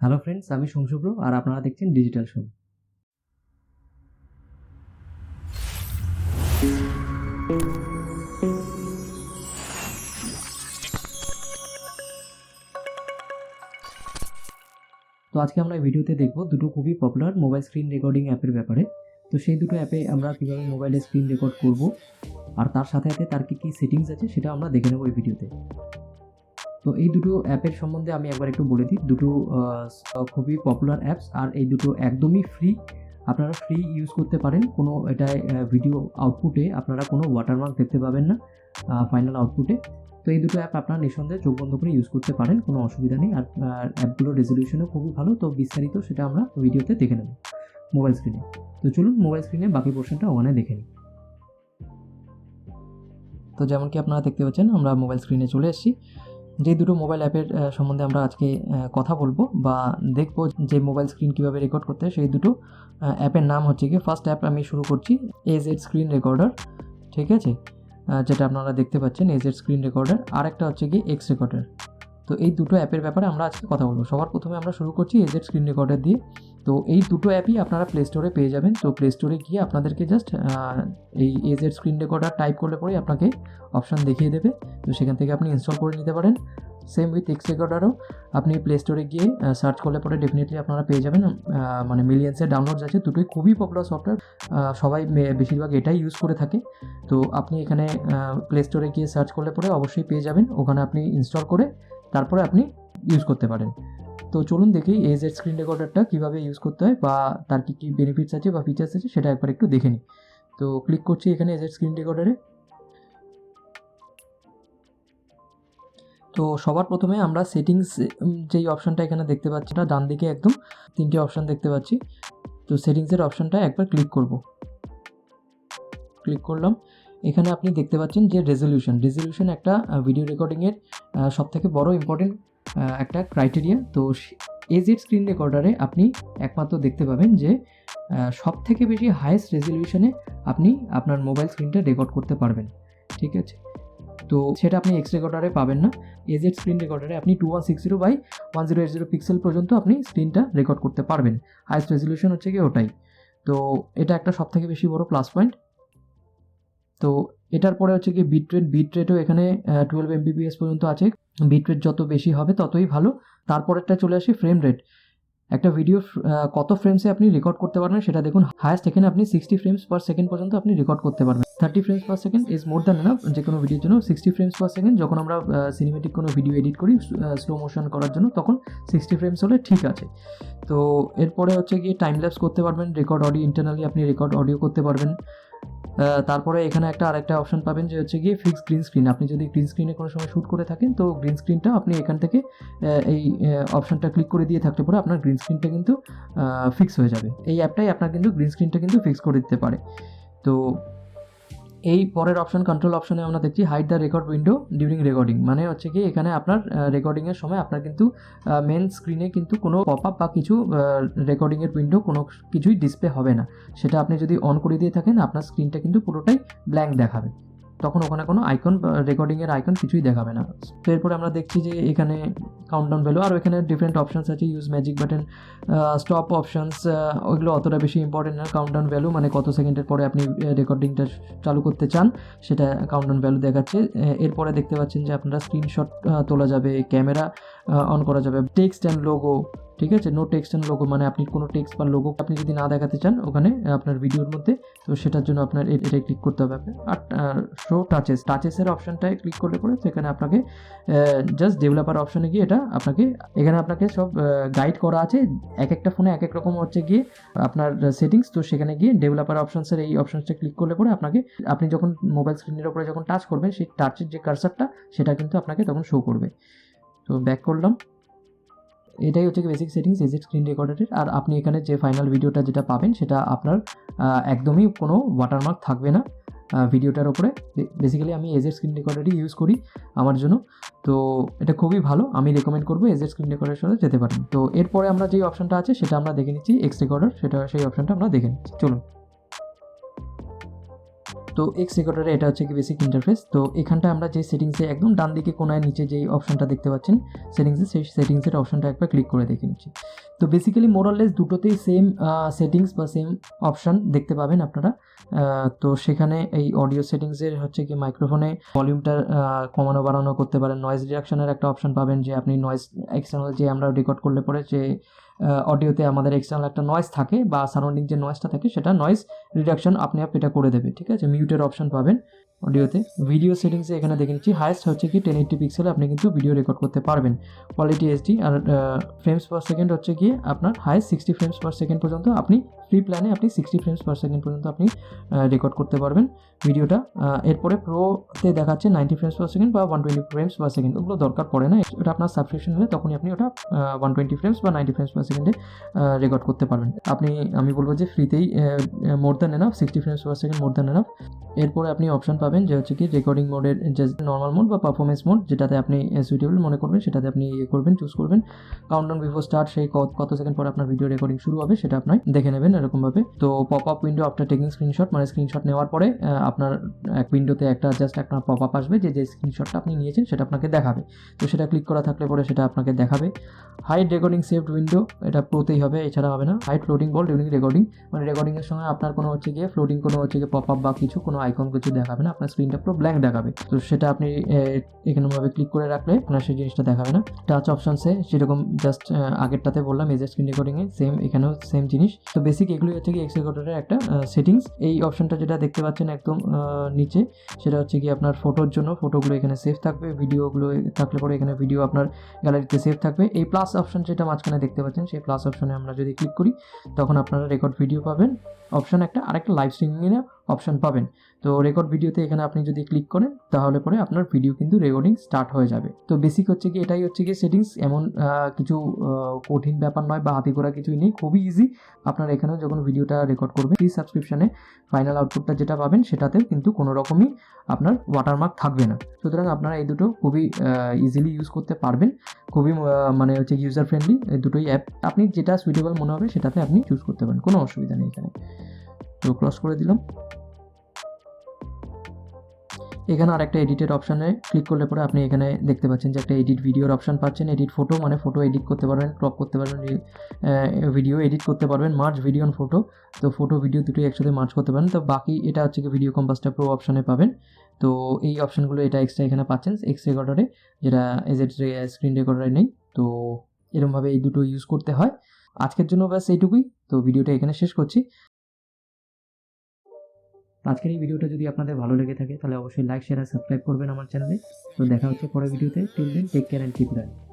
Hello friends, আমি শুভ্র আর আপনারা দেখছেন ডিজিটাল শো। তো আজকে আমরা এই ভিডিওতে দেখব দুটো খুবই পপুলার মোবাইল স্ক্রিন রেকর্ডিং অ্যাপের ব্যাপারে। তো সেই দুটো অ্যাপে আমরা কীভাবে মোবাইলে স্ক্রিন রেকর্ড করব আর তার সাথে সাথে তার কী সেটিংস আছে সেটা আমরা দেখে নেব এই ভিডিওতে। তো এই দুটো অ্যাপের সম্বন্ধে আমি একবার একটু বলে দিই। দুটো খুবই পপুলার অ্যাপস আর এই দুটো একদমই ফ্রি। আপনারা ফ্রি ইউজ করতে পারেন। কোনো এটায় ভিডিও আউটপুটে আপনারা কোনো ওয়াটারমার্ক দেখতে পাবেন না ফাইনাল আউটপুটে। তো এই দুটো অ্যাপ আপনারা নিঃসন্দেহে চোখ বন্ধ করে ইউজ করতে পারেন, কোনো অসুবিধা নেই। আর অ্যাপগুলোর রেজলিউশনও খুবই ভালো। তো বিস্তারিত সেটা আমরা ভিডিওতে দেখে নেব মোবাইল স্ক্রিনে। তো চলুন মোবাইল স্ক্রিনে বাকি পোর্শনটা ওখানে দেখে নিই। তো যেমন কি আপনারা দেখতে পাচ্ছেন, আমরা মোবাইল স্ক্রিনে চলে এসেছি। যে দুটো মোবাইল অ্যাপের সম্বন্ধে আমরা আজকে কথা বলবো বা দেখব যে মোবাইল স্ক্রিন কীভাবে রেকর্ড করতে হয়, সেই দুটো অ্যাপের নাম হচ্ছে কি, ফার্স্ট অ্যাপ আমি শুরু করছি এজেড স্ক্রিন রেকর্ডার, ঠিক আছে, যেটা আপনারা দেখতে পাচ্ছেন এজেড স্ক্রিন রেকর্ডার। আর একটা হচ্ছে কি এক্স রেকর্ডার। তো এই দুটো অ্যাপের ব্যাপারে আমরা আজকে কথা বলবো। সবার প্রথমে আমরা শুরু করছি এজেড স্ক্রিন রেকর্ডার দিয়ে। তো এই দুটো অ্যাপই আপনারা প্লে স্টোরে পেয়ে যাবেন। তো প্লে স্টোরে গিয়ে আপনাদেরকে জাস্ট এই এজেড স্ক্রিন রেকর্ডার টাইপ করলে পরেই আপনাকে অপশান দেখিয়ে দেবে। তো সেখান থেকে আপনি ইনস্টল করে নিতে পারেন। সেম উইথ এক্স রেকর্ডারও আপনি প্লে স্টোরে গিয়ে সার্চ করলে পরে ডেফিনেটলি আপনারা পেয়ে যাবেন। মানে মিলিয়ন্সের ডাউনলোডস আছে, দুটোই খুবই পপুলার সফটওয়্যার, সবাই বেশিরভাগ এটাই ইউজ করে থাকে। তো আপনি এখানে প্লে স্টোরে গিয়ে সার্চ করলে পরে অবশ্যই পেয়ে যাবেন। ওখানে আপনি ইনস্টল করে তারপরে আপনি ইউজ করতে পারেন। তো চলুন দেখি এজেড স্ক্রিন রেকর্ডারটা কীভাবে ইউজ করতে হয় বা তার কী কী বেনিফিটস আছে বা ফিচার্স আছে সেটা একবার একটু দেখে নিই। তো ক্লিক করছি এখানে এজেড স্ক্রিন রেকর্ডারে। তো সবার প্রথমে আমরা সেটিংস যেই অপশানটা এখানে দেখতে পাচ্ছি, এটা ডান দিকে একদম তিনটে অপশান দেখতে পাচ্ছি। তো সেটিংসের অপশানটা একবার ক্লিক করলাম। এখানে আপনি দেখতে পাচ্ছেন যে রেজলিউশন একটা ভিডিও রেকর্ডিংয়ের সবথেকে বড় ইম্পর্টেন্ট একটা ক্রাইটেরিয়া। তো এজেড স্ক্রিন রেকর্ডারে আপনি একমাত্র দেখতে পাবেন যে সবথেকে বেশি হাইয়েস্ট রেজলিউশনে আপনি আপনার মোবাইল স্ক্রিনটা রেকর্ড করতে পারবেন, ঠিক আছে। তো সেটা আপনি এক্স রেকর্ডারে পাবেন না। এজেড স্ক্রিন রেকর্ডারে আপনি 2160x1080 পিক্সেল পর্যন্ত আপনি স্ক্রিনটা রেকর্ড করতে পারবেন। হাইয়েস্ট রেজলিউশন হচ্ছে কি ওটাই। তো এটা একটা সবথেকে বেশি বড় প্লাস পয়েন্ট। তো এটার পরে হচ্ছে কি বিটরেটও এখানে 12 Mbps পর্যন্ত আছে। বিটরেট যত বেশি হবে ততই ভালো। তারপরেরটা চলে আসি ফ্রেম রেট। একটা ভিডিও কত ফ্রেমসে আপনি রেকর্ড করতে পারবেন সেটা দেখুন। হায়েস্ট এখানে আপনি 60 ফ্রেমস পার সেকেন্ড পর্যন্ত আপনি রেকর্ড করতে পারবেন। 30 frames per second is more than enough যে কোনো ভিডিওর জন্য। 60 ফ্রেমস পার সেকেন্ড যখন আমরা সিনেমেটিক কোনো ভিডিও এডিট করি স্লো মোশন করার জন্য, তখন 60 ফ্রেমস হলে ঠিক আছে। তো এরপরে হচ্ছে গিয়ে টাইম ল্যাপস করতে পারবেন, রেকর্ড অডিও ইন্টারনালি আপনি রেকর্ড অডিও করতে পারবেন। তারপরে এখানে আরেকটা অপশন পাবেন যে হচ্ছে গিয়ে ফিক্স গ্রিন স্ক্রিন। আপনি যদি গ্রিন স্ক্রিনে কোনো সময় শ্যুট করে থাকেন, তো গ্রিন স্ক্রিনটা আপনি এখান থেকে এই অপশনটা ক্লিক করে দিয়ে থাকতে পারে আপনার গ্রিন স্ক্রিনটা কিন্তু ফিক্স হয়ে যাবে। এই অ্যাপটাই আপনার কিন্তু গ্রিন স্ক্রিনটা কিন্তু ফিক্স করে দিতে পারে। তো এই পরের অপশন কন্ট্রোল অপশনে আমরা দেখছি hide the record window during recording. মানে হচ্ছে কি এখানে আপনার রেকর্ডিংয়ের সময় আপনার কিন্তু মেন স্ক্রিনে কিন্তু কোনো পপ আপ বা কিছু রেকর্ডিংয়ের উইন্ডো কোনো কিছুই ডিসপ্লে হবে না। সেটা আপনি যদি অন করে দিয়ে থাকেন আপনার স্ক্রিনটা কিন্তু পুরোটাই ব্ল্যাঙ্ক দেখাবে, তখন ওখানে কোনো আইকন রেকর্ডিংয়ের আইকন কিছুই দেখাবে না। তো এরপরে আমরা দেখছি যে এখানে কাউন্টডাউন ভ্যালু, আর এখানে ডিফারেন্ট অপশানস আছে, use magic button, stop options, ওইগুলো অতটা বেশি ইম্পর্টেন্ট না। কাউন্টডাউন ভ্যালু মানে কত সেকেন্ডের পরে আপনি রেকর্ডিংটা চালু করতে চান সেটা কাউন্টডাউন ভ্যালু দেখাচ্ছে। এরপরে দেখতে পাচ্ছেন যে আপনারা স্ক্রিনশট তোলা যাবে, ক্যামেরা অন করা যাবে, টেক্সট অ্যান্ড লোগো, ঠিক আছে। নো টেক্সট অ্যান্ড লোগো মানে আপনি কোনো টেক্সট বা লোগো আপনি যদি না দেখাতে চান ওখানে আপনার ভিডিওর মধ্যে, তো সেটার জন্য আপনার এটাই ক্লিক করতে হবে। আর শো টাচেসের অপশানটায় ক্লিক করলে পরে সেখানে আপনাকে জাস্ট ডেভেলপার অপশানে গিয়ে এটা এখানে আপনাকে সব গাইড করা আছে। এক একটা ফোনে এক এক রকম হচ্ছে গিয়ে আপনার সেটিংস। তো সেখানে গিয়ে ডেভেলপার অপশানসের এই অপশানসটা ক্লিক করলে পরে আপনি যখন মোবাইল স্ক্রিনের উপরে যখন টাচ করবেন সেই টাচের যে কার্সারটা সেটা কিন্তু আপনাকে তখন শো করবে। তো ব্যাক করলাম। এটাই হচ্ছে কি বেসিক সেটিংস এজেড স্ক্রিন রেকর্ডারের। আর আপনি এখানে যে ফাইনাল ভিডিওটা যেটা পাবেন সেটা আপনার একদমই কোনো ওয়াটারমার্ক থাকবে না ভিডিওটার ওপরে। বেসিক্যালি আমি এজেড স্ক্রিন রেকর্ডারই ইউজ করি আমার জন্য। তো এটা খুবই ভালো, আমি রেকমেন্ড করবো এজেড স্ক্রিন রেকর্ডারের সাথে যেতে পারেন। তো এরপরে আমরা যেই অপশানটা আছে সেটা আমরা দেখে নিচ্ছি এক্স রেকর্ডার, সেই অপশানটা আমরা দেখে নিচ্ছি। চলুন। তো এক্স রেকর্ডারে এটা হচ্ছে কি বেসিক ইন্টারফেস। তো এখানটা আমরা যে সেটিংসে একদম ডান দিকে কোনায় নিচে যেই অপশনটা দেখতে পাচ্ছেন সেটিংসে, সেই সেটিংসের অপশনটা একবার ক্লিক করে দেখে নিচ্ছি। তো বেসিক্যালি মোরাললেস দুটোতেই সেম সেটিংস বা সেম অপশন দেখতে পাবেন আপনারা। তো সেখানে এই অডিও সেটিংসের হচ্ছে কি মাইক্রোফোনে ভলিউমটা কমানো বাড়ানো করতে পারেন। নয়েজ রিডাকশনের একটা অপশন পাবেন, যে আপনি নয়েজ এক্সটার্নাল যে আমরা রেকর্ড করলে পরে যে অডিওতে আমাদের এক্সটার্নাল একটা নয়েজ থাকে বা সারাউন্ডিং যে নয়েজটা থাকে সেটা নয়েজ রিডাকশন আপনি এটা করে দেবে, ঠিক আছে। মিউটের অপশন পাবেন অডিওতে। ভিডিও সেটিংসে এখানে দেখে নিচ্ছি হাইয়েস্ট হচ্ছে কি 1080 পিক্সেলে আপনি কিন্তু ভিডিও রেকর্ড করতে পারবেন, কোয়ালিটি এইচডি। আর ফ্রেমস পার সেকেন্ড হচ্ছে গিয়ে আপনার হাইয়েস্ট 60 ফ্রেমস পার সেকেন্ড পর্যন্ত আপনি ফ্রি প্ল্যানে আপনি 60 ফ্রেমস পার সেকেন্ড পর্যন্ত আপনি রেকর্ড করতে পারবেন ভিডিওটা। এরপরে প্রোতে দেখাচ্ছে 90 ফ্রেমস পার সেকেন্ড বা 120 ফ্রেমস পার সেকেন্ড, ওগুলো দরকার পড়ে না, ওটা আপনার সাবস্ক্রিপশন হলে তখনই আপনি ওটা 120 ফ্রেমস বা 90 ফ্রেমস পার সেকেন্ডে রেকর্ড করতে পারবেন। আমি বলবো যে ফ্রিতেই more than enough, 60 frames per second more than enough. এরপরে আপনি অপশন পাবেন যে হচ্ছে কি রেকর্ডিং মোডের যে নর্মাল মোড বা পারফরমেন্স মোড, যেটাতে আপনি সুইটেবল মনে করবেন সেটাতে আপনি করবেন, চুজ করবেন। কাউন্টডাউন বিফোর স্টার্ট, সেই কত সেকেন্ড পরে আপনার ভিডিও রেকর্ডিং শুরু হবে সেটা আপনি দেখে নেবেন এরকমভাবে। তো pop up window after taking screenshot, মানে স্ক্রিনশট নেওয়ার পরে আপনার এক উইন্ডোতে একটা জাস্ট একটা পপ আপ আসবে যে স্ক্রিনশটটা আপনি নিয়েছেন সেটা আপনাকে দেখাবে। তো সেটা ক্লিক করা থাকলে পরে সেটা আপনাকে দেখাবে। হাইড রেকর্ডিং সেভড উইন্ডো, এটা প্রোতেই হবে, এছাড়া হবে না। হাইড ফ্লোটিং বল ডিউরিং রেকর্ডিং, মানে রেকর্ডিংয়ের সময় আপনার কোনো হচ্ছে গিয়ে ফ্লোটিং কোনো হচ্ছে গিয়ে পপ আপ বা কিছু কোনো আইকন কিছু দেখাবে না, আপনার স্ক্রিনটা পুরো ব্ল্যাঙ্ক দেখাবে। তো সেটা আপনি এখানেভাবে ক্লিক করে রাখলে আপনার সেই জিনিসটা দেখাবে না। টাচ অপশনসে সেরকম জাস্ট আগেরটাতে বললাম এজ স্ক্রিন রেকর্ডিংয়ে সেম, এখানেও সেম জিনিস। তো বেসিক এগুলোই হচ্ছে কি এক্স রেকর্ডারের একটা সেটিংস। এই অপশনটা যেটা দেখতে পাচ্ছেন একদম নিচে, সেটা হচ্ছে কি আপনার ফটোর জন্য, ফটোগুলো এখানে সেভ থাকবে, ভিডিওগুলো থাকলে পরে এখানে ভিডিও আপনার গ্যালারিতে সেভ থাকবে। এই প্লাস অপশন যেটা মাঝখানে দেখতে পাচ্ছেন, সেই প্লাস অপশনে আমরা যদি ক্লিক করি তখন আপনারা রেকর্ড ভিডিও পাবেন অপশন একটা, আরেকটা লাইভ স্ট্রিমিংয়ের অপশন পাবেন। তো রেকর্ড ভিডিওতে এখানে আপনি যদি ক্লিক করেন তাহলে পরে আপনার ভিডিও কিন্তু রেকর্ডিং স্টার্ট হয়ে যাবে। তো বেসিক হচ্ছে কি এটাই হচ্ছে কি সেটিংস, এমন কিছু কঠিন ব্যাপার নয় বা হাতে করা কিছুই নেই, খুবই ইজি। আপনার এখানেও যখন ভিডিওটা রেকর্ড করবেন ফ্রি সাবস্ক্রিপশনে ফাইনাল আউটপুটটা যেটা পাবেন সেটাতেও কিন্তু কোনো রকমই আপনার ওয়াটারমার্ক থাকবে না। সুতরাং আপনারা এই দুটো খুবই ইজিলি ইউজ করতে পারবেন, খুবই মানে হচ্ছে ইউজার ফ্রেন্ডলি এই দুটোই অ্যাপ। আপনি যেটা সুইটেবল মনে হবে সেটাতে আপনি চুজ করতে পারেন, কোনো অসুবিধা নেই এখানে। তো ক্রস করে দিলাম। এখানে আরেকটা এডিটের অপশানে ক্লিক করলে পরে আপনি এখানে দেখতে পাচ্ছেন যে একটা এডিট ভিডিওর অপশান পাচ্ছেন। এডিট ফটো, মানে ফটো এডিট করতে পারবেন, ক্রপ করতে পারবেন, ভিডিও এডিট করতে পারবেন, মার্জ ভিডিও অন ফটো। তো ফটো ভিডিও দুটোই একসাথে মার্জ করতে পারেন। তো বাকি এটা হচ্ছে কি ভিডিও কম্পাসটা প্রো অপশানে পাবেন। তো এই অপশানগুলো এটা এক্সট্রা এখানে পাচ্ছেন এক্স রেকর্ডারে, যেটা এজেড স্ক্রিন রেকর্ডারে নেই। তো এরকমভাবে এই দুটো ইউজ করতে হয়। আজকের জন্য ব্যাস এইটুকুই। তো ভিডিওটা এখানে শেষ করছি। আজকের এই ভিডিওটা যদি আপনাদের ভালো লেগে থাকে তাহলে অবশ্যই লাইক, শেয়ার আর সাবস্ক্রাইব করবেন আমার চ্যানেলে। তো দেখা হচ্ছে পরের ভিডিওতে। Till then take care and keep learning.